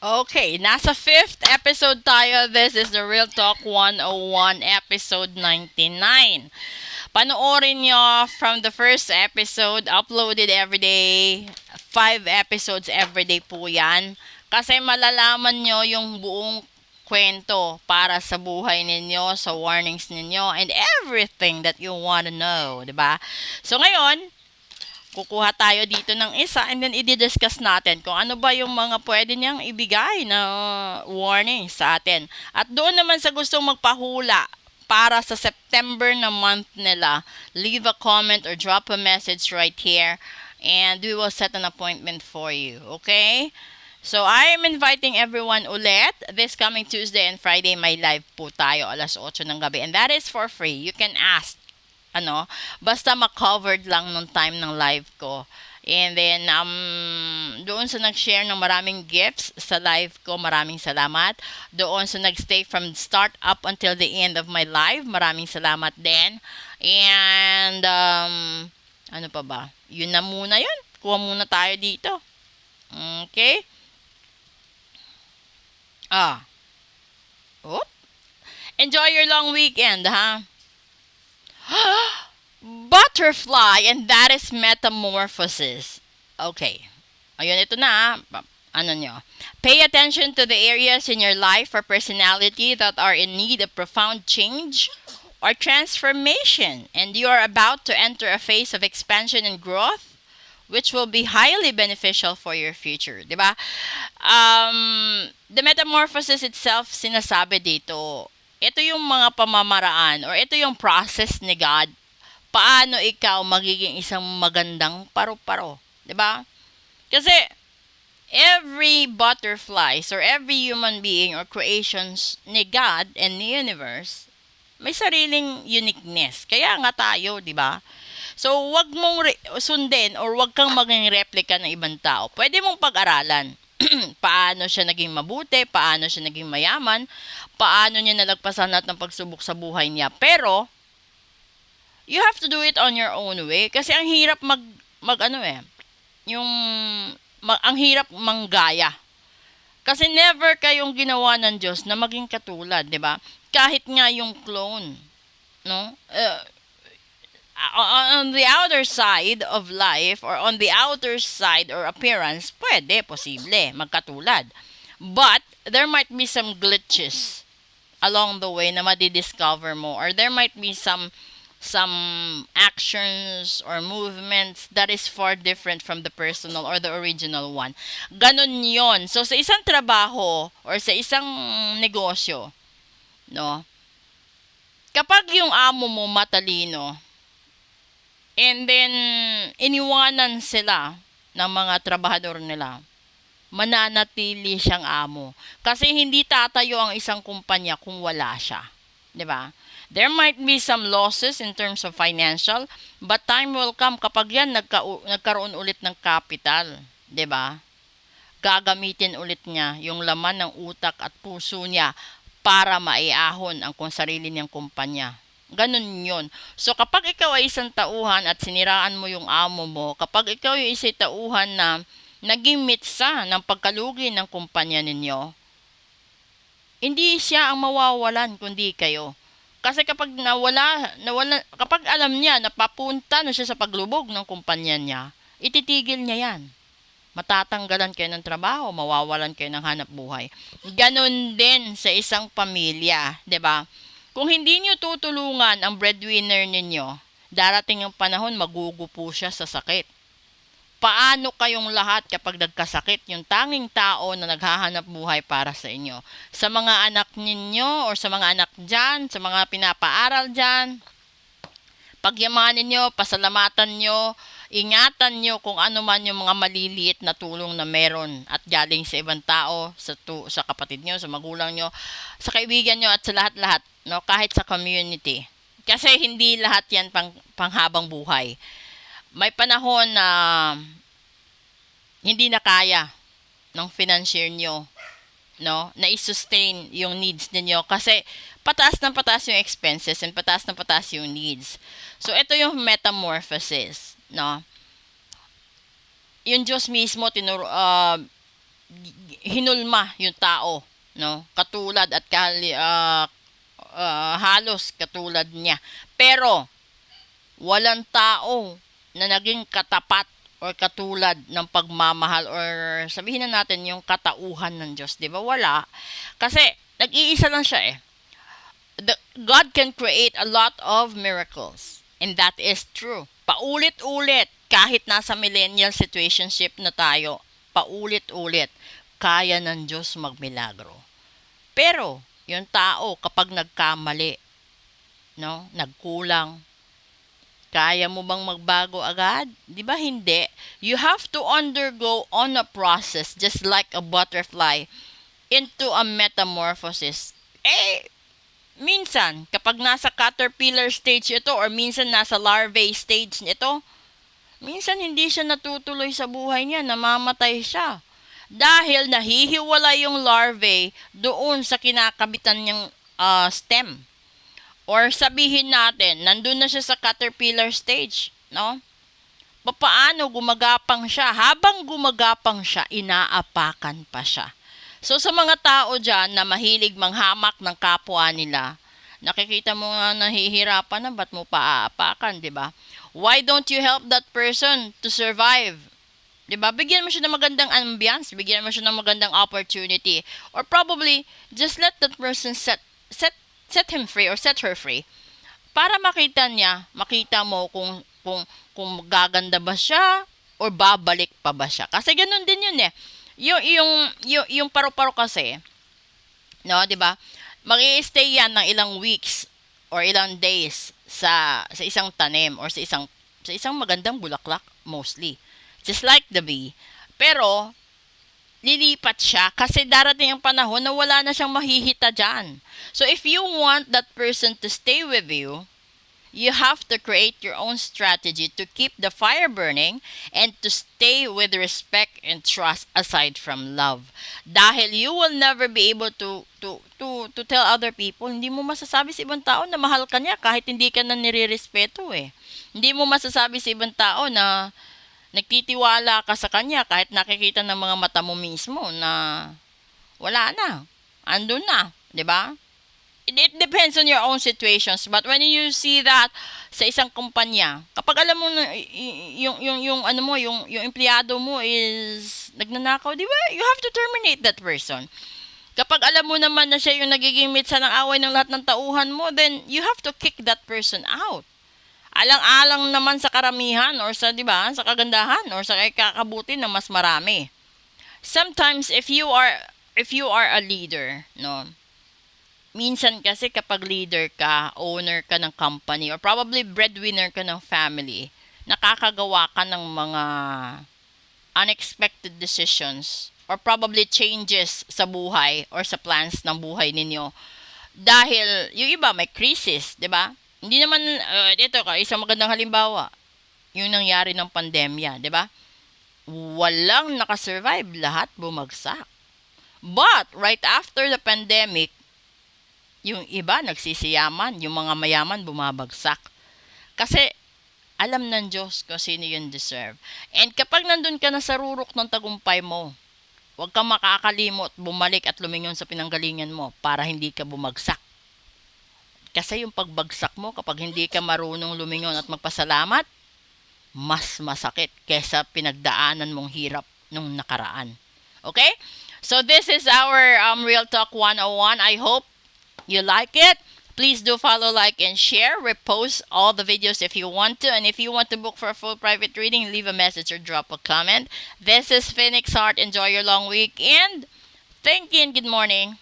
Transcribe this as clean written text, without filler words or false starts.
Okay, nasa fifth episode tayo. This is the Real Talk 101, episode 99. Panoorin nyo from the first episode, uploaded every day. 5 episodes every day po yan. Kasi malalaman nyo yung buong kwento para sa buhay ninyo, sa warnings ninyo, and everything that you wanna know, 'di ba? So ngayon, kukuha tayo dito ng isa and then i-discuss natin kung ano ba yung mga pwede niyang ibigay na warning sa atin. At doon naman sa gustong magpahula para sa September na month nila, leave a comment or drop a message right here and we will set an appointment for you. Okay? So, I am inviting everyone ulit. This coming Tuesday and Friday, may live po tayo alas 8 ng gabi. And that is for free. You can ask basta ma-covered lang nung time ng live ko. And then, doon sa nag-share ng maraming gifts sa live ko, maraming salamat. Doon sa nag-stay from start up until the end of my live, maraming salamat din. And, ano pa ba? Yun na muna yun. Kuha muna tayo dito. Okay? Oh. Enjoy your long weekend, ha? Butterfly, and that is metamorphosis. Okay. Ayun, ito na. Ano nyo? Pay attention to the areas in your life or personality that are in need of profound change or transformation, and you are about to enter a phase of expansion and growth which will be highly beneficial for your future, 'di ba? The metamorphosis itself, sinasabi dito, ito yung mga pamamaraan or ito yung process ni God paano ikaw magiging isang magandang paru-paro, 'di ba? Kasi every butterflies or every human being or creations ni God and the universe may sariling uniqueness. Kaya nga tayo, 'di ba? So, wag mong sundin or wag kang maging replica ng ibang tao. Pwede mong pag-aralan. Paano siya naging mabuti, paano siya naging mayaman, paano niya nalagpasan lahat ng pagsubok sa buhay niya. Pero, you have to do it on your own way. Kasi ang hirap yung, ang hirap manggaya. Kasi never kayong ginawa ng Diyos na maging katulad, di ba? Kahit nga yung clone, no? On the outer side of life or on the outer side or appearance, pwede, posible, magkatulad. But, there might be some glitches along the way na madidiscover mo or there might be some actions or movements that is far different from the personal or the original one. Ganon yon. So, sa isang trabaho or sa isang negosyo, no, kapag yung amo mo matalino, and then, iniwanan sila ng mga trabahador nila, mananatili siyang amo. Kasi hindi tatayo ang isang kumpanya kung wala siya. 'Di ba? There might be some losses in terms of financial, but time will come kapag yan nagkaroon ulit ng capital. 'Di ba? Gagamitin ulit niya yung laman ng utak at puso niya para maiahon ang kung sarili niyang kumpanya. Ganun yon. So, kapag ikaw ay isang tauhan at siniraan mo yung amo mo, kapag ikaw ay isang tauhan na naging mitsa ng pagkalugi ng kumpanya ninyo, hindi siya ang mawawalan kundi kayo. Kasi kapag kapag alam niya na papunta na siya sa paglubog ng kumpanya niya, ititigil niya yan. Matatanggalan kayo ng trabaho, mawawalan kayo ng hanap buhay. Ganon din sa isang pamilya, 'di ba? Kung hindi niyo tutulungan ang breadwinner ninyo, darating ang panahon magugupo siya sa sakit. Paano kayong lahat kapag nagkasakit yung tanging tao na naghahanap buhay para sa inyo? Sa mga anak ninyo or sa mga anak dyan, sa mga pinapaaral dyan, pagyamanin nyo, pasalamatan nyo, ingatan nyo kung ano man yung mga maliliit na tulong na meron at galing sa ibang tao, sa kapatid nyo, sa magulang nyo, sa kaibigan nyo at sa lahat-lahat, no? Kahit sa community. Kasi hindi lahat yan panghabang buhay. May panahon na hindi na kaya ng financier nyo, no, na i-sustain yung needs ninyo kasi pataas ng pataas yung expenses and pataas ng pataas yung needs. So, ito yung metamorphosis, no? Yung Diyos mismo hinulma yung tao, no? Katulad at halos katulad niya. Pero walang tao na naging katapat or katulad ng pagmamahal or sabihin na natin yung katauhan ng Diyos, 'di ba? Wala. Kasi nag-iisa lang siya eh. God can create a lot of miracles. And that is true. Paulit-ulit, kahit nasa millennial situationship na tayo, paulit-ulit, kaya ng Diyos magmilagro. Pero, yung tao, kapag nagkamali, no, nagkulang, kaya mo bang magbago agad? Di ba hindi? You have to undergo on a process just like a butterfly into a metamorphosis. Minsan, kapag nasa caterpillar stage ito or minsan nasa larvae stage ito, minsan hindi siya natutuloy sa buhay niya, namamatay siya. Dahil nahihiwala yung larvae doon sa kinakabitan niyang stem. Or sabihin natin, nandun na siya sa caterpillar stage, no? Paano gumagapang siya? Habang gumagapang siya, inaapakan pa siya. So, sa mga tao dyan na mahilig manghamak ng kapwa nila, nakikita mo nga nahihirapan na, ba't mo pa aapakan, di ba? Why don't you help that person to survive? Di ba? Bigyan mo siya ng magandang ambience, bigyan mo siya ng magandang opportunity, or probably, just let that person set him free or set her free para makita mo kung gaganda ba siya or babalik pa ba siya. Kasi ganun din yun eh. Yung paru-paro kasi, no, 'di ba? Mag-i-stay yan ng ilang weeks or ilang days sa isang tanim or sa isang magandang bulaklak mostly. Just like the bee. Pero lilipat siya kasi darating ang panahon na wala na siyang mahihita diyan. So if you want that person to stay with you, you have to create your own strategy to keep the fire burning and to stay with respect and trust aside from love. Dahil you will never be able to tell other people, hindi mo masasabi sa ibang tao na mahal ka niya kahit hindi ka na nirerespeto eh. Hindi mo masasabi sa ibang tao na nagtitiwala ka sa kanya kahit nakikita ng mga mata mo mismo na wala na. Andun na, 'di ba? It depends on your own situations, but when you see that sa isang kumpanya, kapag alam mo na yung empleyado mo is nagnanakaw, di ba? You have to terminate that person. Kapag alam mo naman na siya yung nagiging mitsa ng away ng lahat ng tauhan mo, then you have to kick that person out. Alang-alang naman sa karamihan or sa, di ba, sa kagandahan or sa kakabuti ng mas marami. Sometimes if you are a leader, no, minsan kasi kapag leader ka, owner ka ng company, or probably breadwinner ka ng family, nakakagawa ka ng mga unexpected decisions or probably changes sa buhay or sa plans ng buhay ninyo. Dahil yung iba may crisis, 'di ba? Hindi naman ito isang magandang halimbawa, yung nangyari ng pandemya, 'di ba? Walang nakasurvive, lahat bumagsak. But right after the pandemic, yung iba nagsisiyaman, yung mga mayaman bumabagsak. Kasi alam ng Diyos kung sino yung deserve. And kapag nandun ka na sa rurok ng tagumpay mo, huwag kang makakalimot, bumalik at lumingon sa pinanggalingan mo para hindi ka bumagsak. Kasi yung pagbagsak mo, kapag hindi ka marunong lumingon at magpasalamat, mas masakit kesa pinagdaanan mong hirap nung nakaraan. Okay? So this is our Real Talk 101. I hope you like it. Please do follow, like, and share. Repost all the videos if you want to. And if you want to book for a full private reading, leave a message or drop a comment. This is Phoenix Heart. Enjoy your long week. And thank you and good morning.